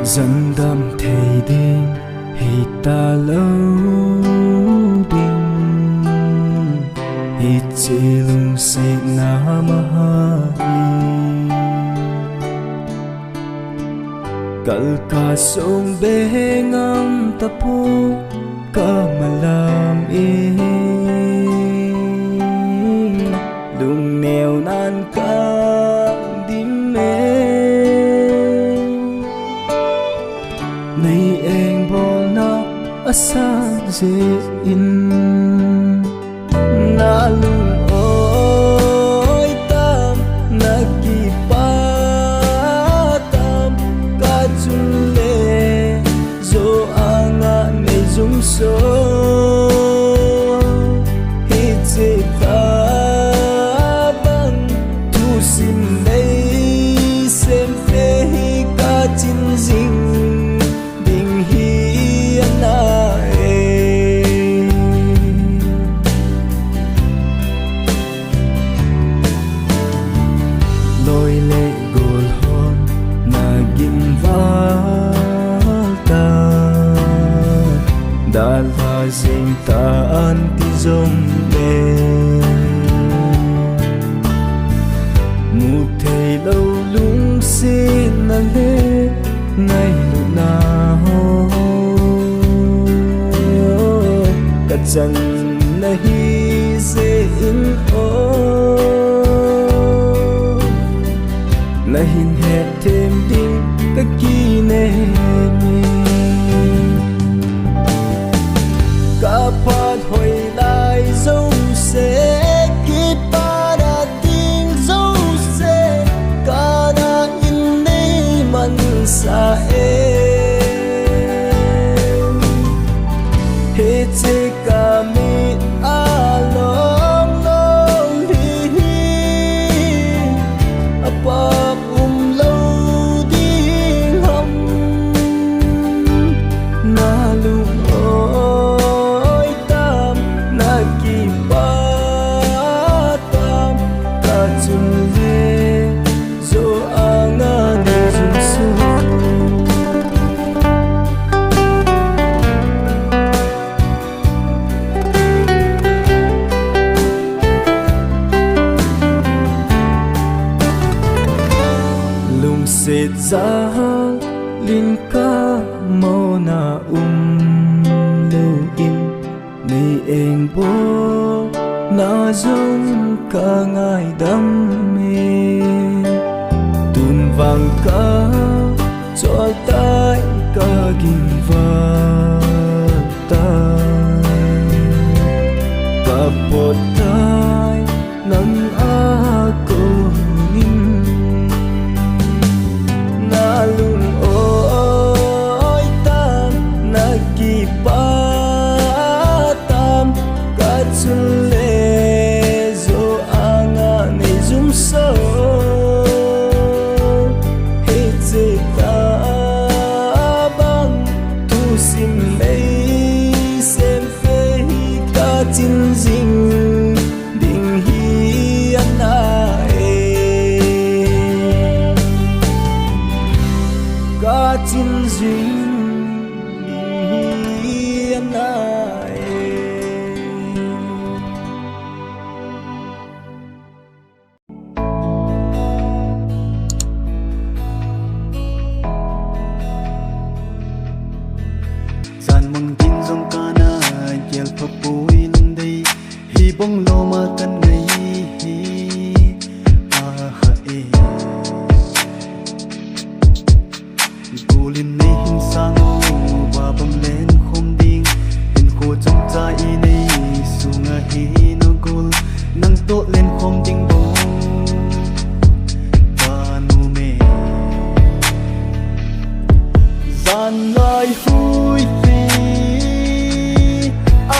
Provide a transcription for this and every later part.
Dân đam thầy đinh hì ta lâu đinh hì chê lung say na ma hi kal ka song be ngam tapu ka malam e lung neo nan ka dim me nay em bol na asa je in na lung oi tam nagipa tam ka chun le zo anga ne zum so hi che ta bang tu sim nei sem fe hi ka chin jing Dala zing taan ti zong le mu thei lâu lung xin na le ngay nu na ho cả chân na hi se in o na hin he thêm ding ka ki ne kapat hoy lai dấu se ki para ting dấu se kana in nei man sa em he che ka mi alom long hi apap lâu ding hum na lung sệt ra linh ca mô na lưu in nay em bố na giống ca ngài đam mê tùn vàng ca cho tay ca gìn vật tay và bột tay nắng a cô lung oi tam nagipa tam ka chun le zo anga nei zum so he che ta bang tu sim nei sem fe hi ka chin jing ding hi ana chin duyên đi nay gian mong tin dòng ca na yel phập bụi lung đây hi bông lo ma kan ngày Lin nay hin sang o ba bam len khom ding in kho chong cha I nei sunga hi no gol nang to len khom ding bo ba nu me zan lai hui fi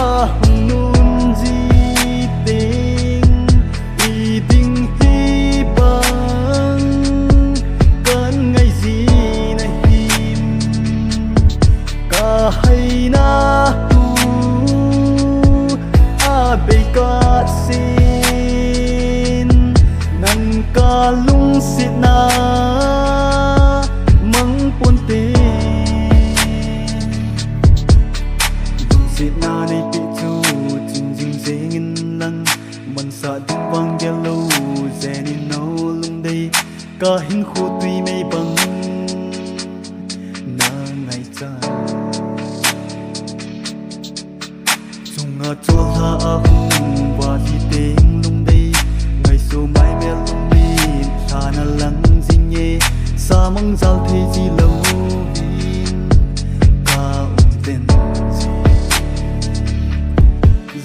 a nun ji ting I ding hi bang kan ngai ji hay na tu a be ka sin nan ka lung sit na mang pun te sa du wang dia lo zeni no lung dei ka hin khu tui mei bang na ngai cha sunga chol ha a hum wa ti teng lung dei ngai so mai me lung mi sa na lang jing ye sa mang zal the ji lo vin ka ten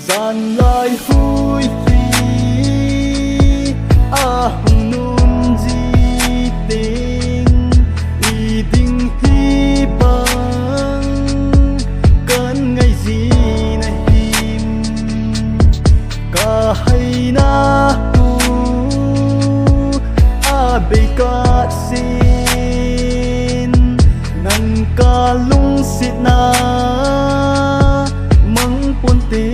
zan lai hui fi a hung nun ji ting i ding hi bang kan ngai ji na him ka hai na hu a be ka sin nan ka lung sit na mang pun te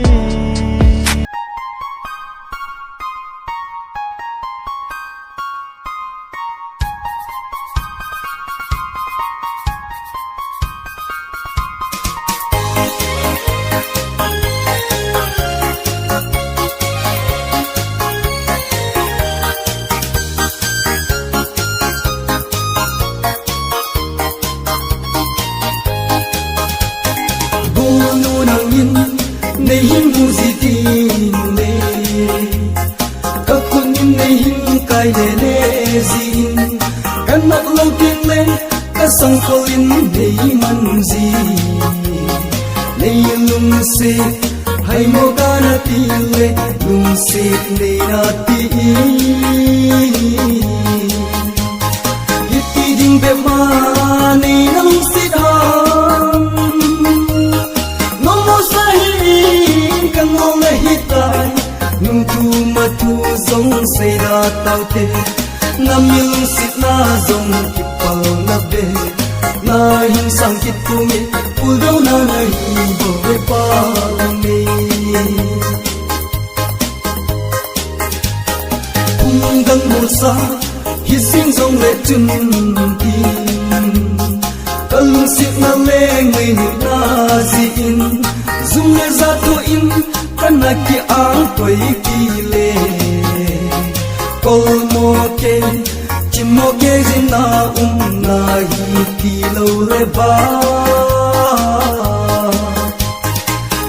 nei hin mu gì tin ne các con nhìn nei hin kai le le zin kan nak lo tin le ka sang kholin nei man gì nei lung se hai mo ga na ti le lung se nei na ti hit ti ding be ma nei nang sit ha nung tu ma tu zong say ra tao te ngam yung sit na zong kipal na be na hin sang kit tu mi pul dau na na hi bo be pa me ung dang mo sa hi sing zong le chun tin kalung sit na le ngai ni na ji in zum le za tu in kana ki ang toi ki le kol mo ke chim mo ke jin na na hi ti lo le ba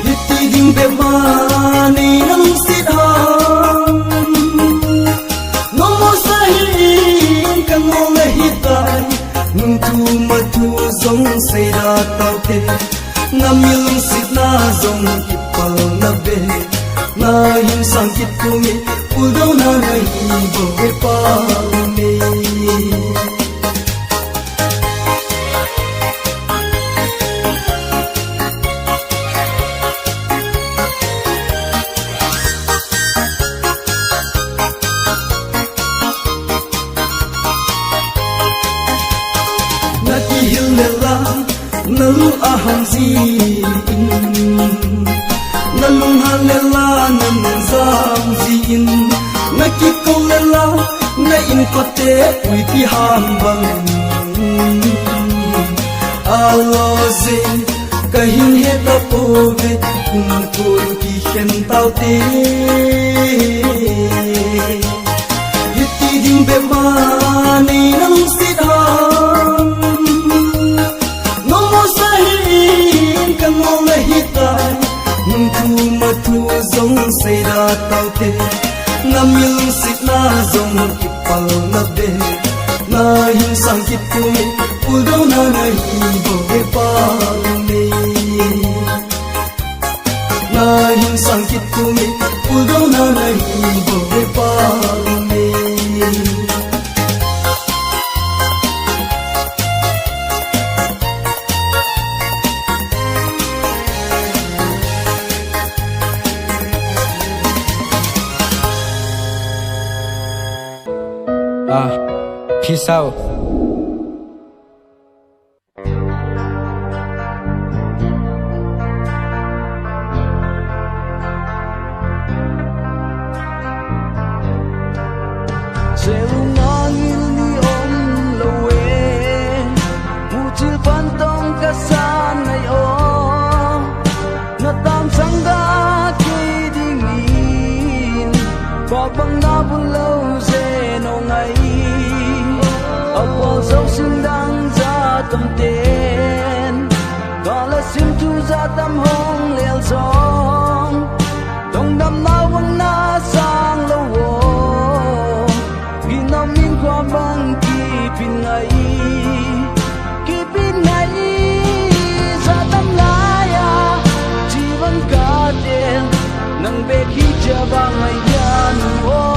hi ti ding be ma ni nang sit ha no mo sa hi kan mo le hi tai nung tu ma tu zong say ra tao te ngam yung sit na zong kipal na be na hin sang kit ku mi pul dau na na hi bo be pa me na ki hil le la nalu aham ji nalung halela nan zam ji in naki kolela na in kote ui pi ham bang alo ze kahin he ta po ve kum kur ki khen tao te hiti ding be ma nei nang sit ha no mo sai kan mo le hitai nung tu ma tu zong say ra tao te ngam yung sit na zong kipal na be na hin sang kip ku mi pul dau na na hi bo be pa me na hin sang kip ku mi pul dau na na hi bo be pa me peace out. Selungangil ni om lawe mucil pantong kasanay o natam sangga kay dingin bọc băng na buồn lâu dễ nô ngày ở qua dấu xương đang ra tâm tiền đó là sim thu ra tâm hồn liều giông đông đâm na băng na sang lâu wo vì nó min qua băng kỳ pin ngày ra tâm lại à chỉ vẫn cả đêm nắng về khi chờ ba ngày gian ô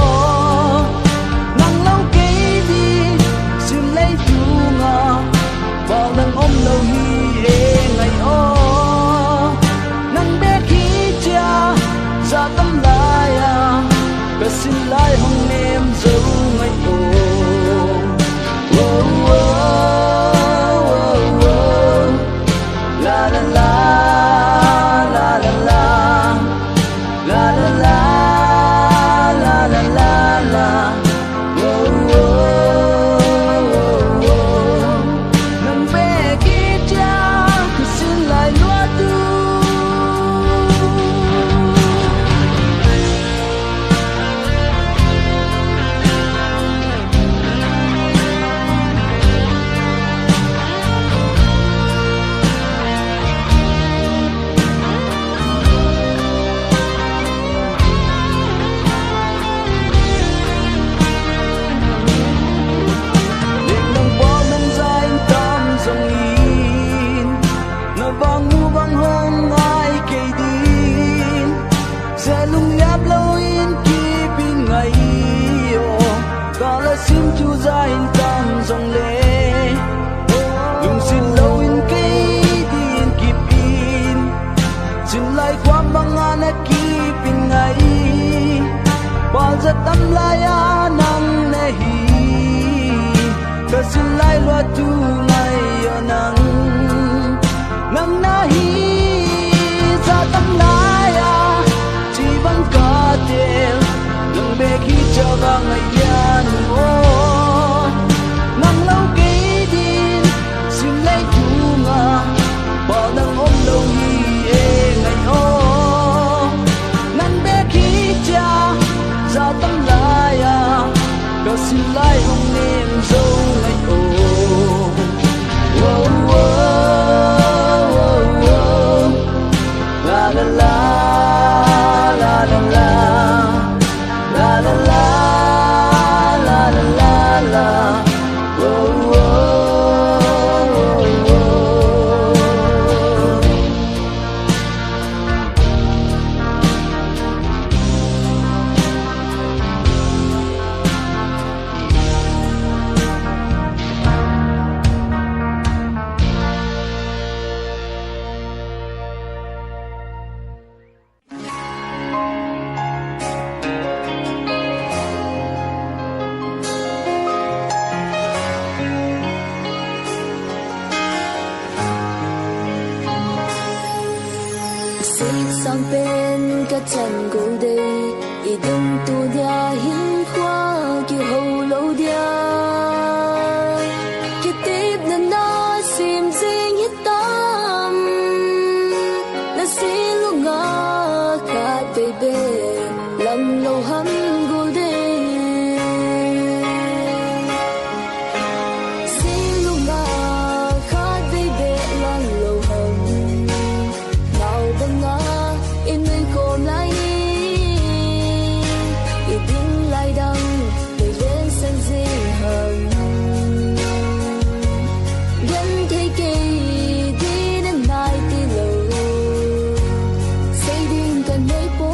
nắng lâu kỹ đi xin lấy thu ngà vào nắng ôm lâu hi ngày ô nắng về khi chờ ra tâm lại à cả xin lại hồng em dấu ngày ô la la la la la la la la la la la la la oh oh oh nang be ki cha cứ xin lại loa tu xin chu ra in tam dòng lệ lùng xin lâu in cây đi in kịp in xin lại qua băng an kịp in ngày bao giờ tâm lại nắng nè hi cơ xin lại loa tu ngày ở nắng nắng na hi ra tâm lại chỉ vẫn cả đêm lần bê khi chờ vào ngày gian nắng lâu kỹ đi xin lấy thu ngà bỏ nắng ôm lâu hi ngày ô nắng bé khi cha ra tâm lại có xin lại hồng em dâu ngày ô la la la la la la la la la la la la oh oh oh sang bên các chân gấu đây ý đừng tu dia hin qua kiểu hậu lâu dia kia tiếp nên nó sim dinh hết tâm là xin lúc ngã khát baby lầm lâu hâm gấu đây xin lúc ngã khát baby lầm lâu hâm nào bằng ngã in mình khom lại ý tiếng lại đắng để lên sân riêng hầm gắn thấy kỳ đi đến mai đi lâu xây đình cần mấy phố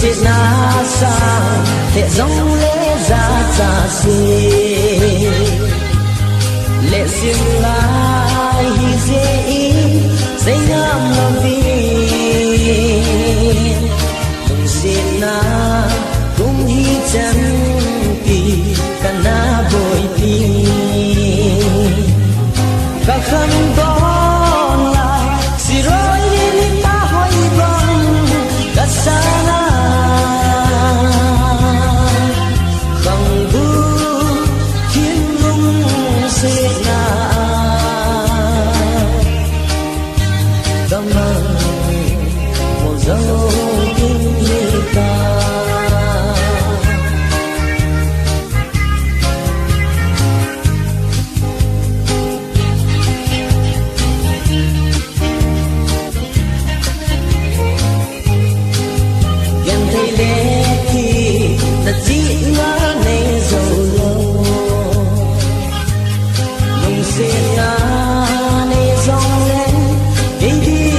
sẽ na sa để dòng lẽ ra xa xê lệ riêng lại dễ ngam lòng vì không sẽ na cũng hi chẳng kỳ cả na bồi đi các khăn còn lại chỉ rồi đi ta hỏi bằng cả xa na không vui thiên lung sẽ na cảm ơn một dấu tình ta. Hãy subscribe cho kênh Ghiền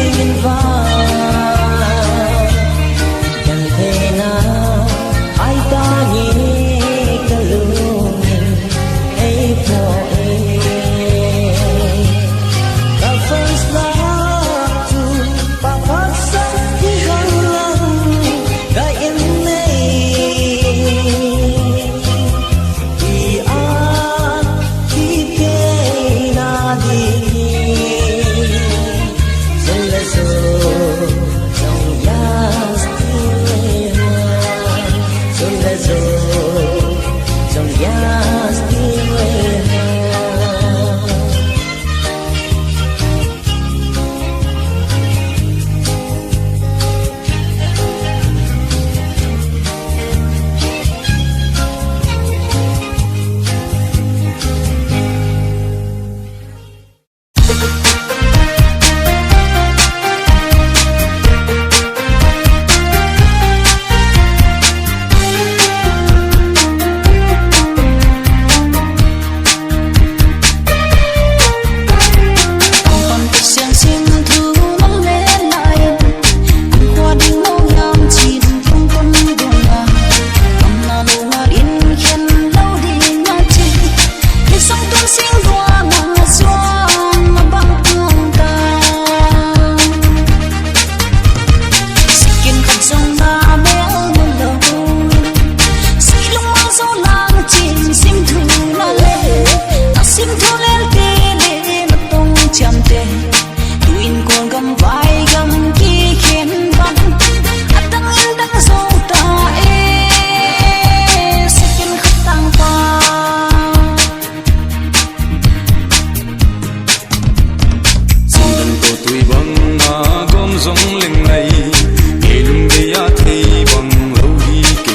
Mì Gõ để không bỏ lỡ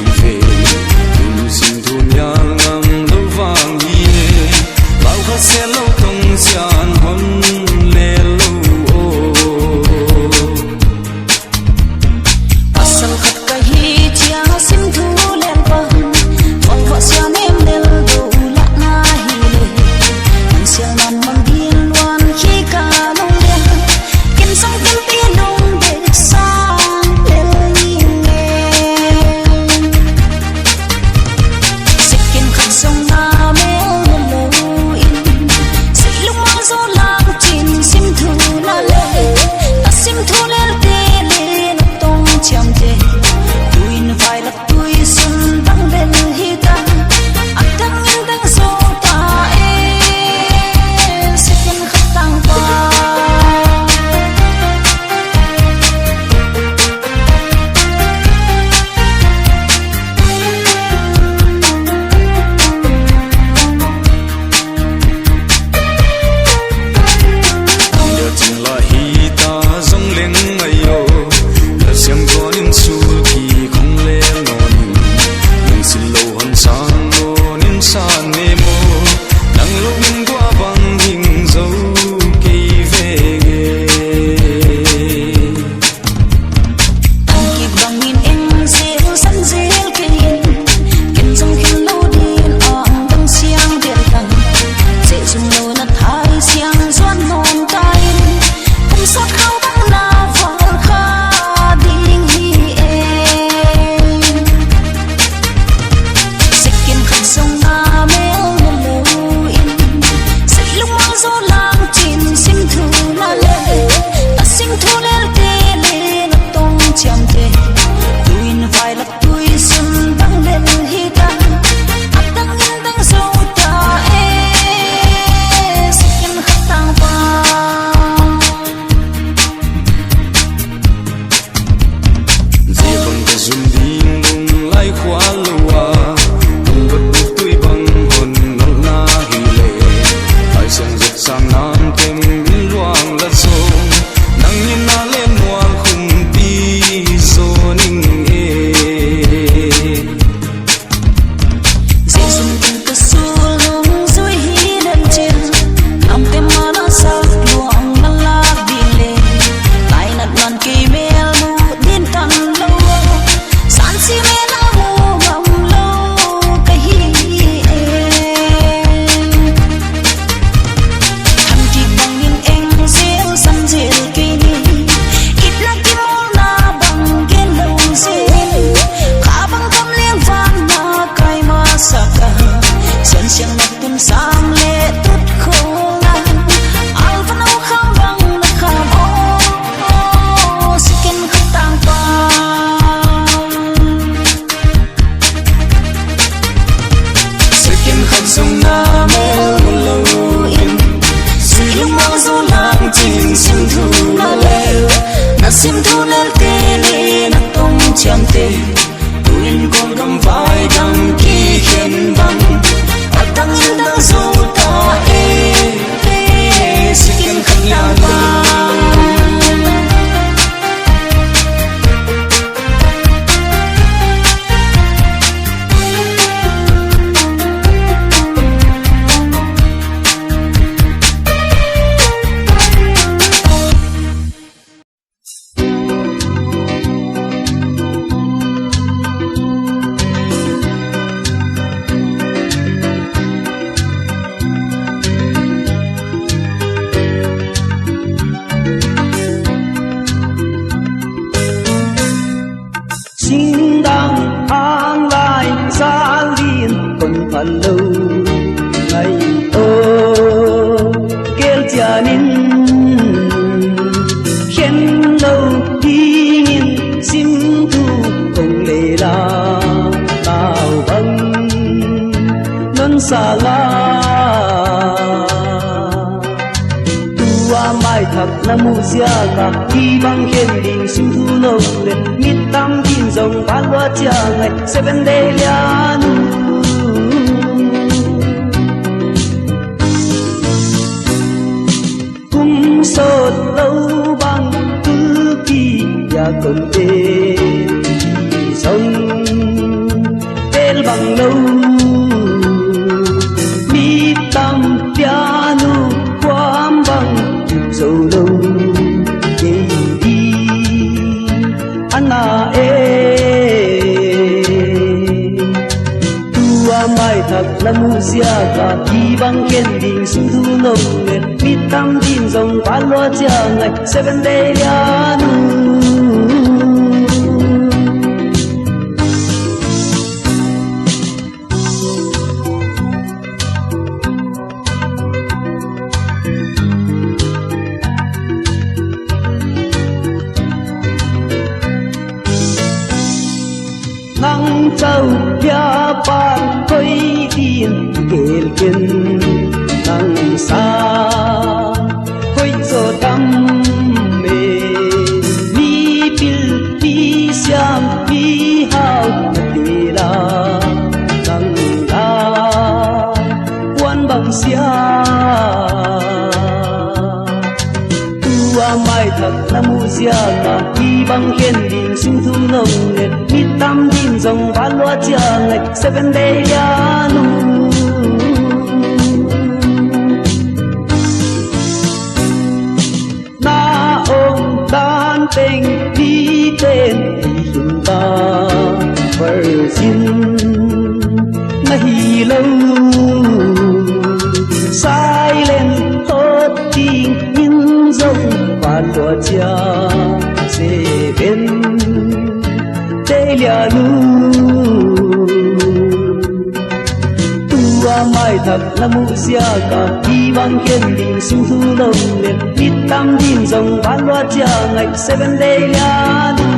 nín khen lâu đi nghìn sim thu cùng lệ la tao vâng non xa la tua mai thật là mu sia cả khi băng khen đình sim thu nâu lệ mít tam tin dòng ba loa chia ngày sẽ bên đây lia nu sốt lâu bằng cứ kỳ và cùng tê sông tên bằng lâu mi tâm piano quam bằng dầu lâu đi đi anna tua mai thật là musia cả đi bằng khen đình sung thu nồng lên mi tâm tin dòng ba loa chia ngày sẽ bên đây ya nu nắng trâu ya ban khơi tiền kề kiên nắng xa khơi gió đắm mê mi pil mi xiam mi hao đi la nắng la quan bằng xia tua mai thật là mu sia cả đi bằng khen đình sung thu nồng lên mi tâm tin dòng ba loa chia ngày sẽ bên đây ya nu na ôm đan tình đi tên hiện ta vợ xin nay lâu sai lên hết tình nhưng dòng ba loa chia sẽ bên đây là nu tua mai thật là mu sia cả đi bằng khen đình sung thu nồng lên ít tâm tin dòng ba loa chia ngày sẽ bên đây là nu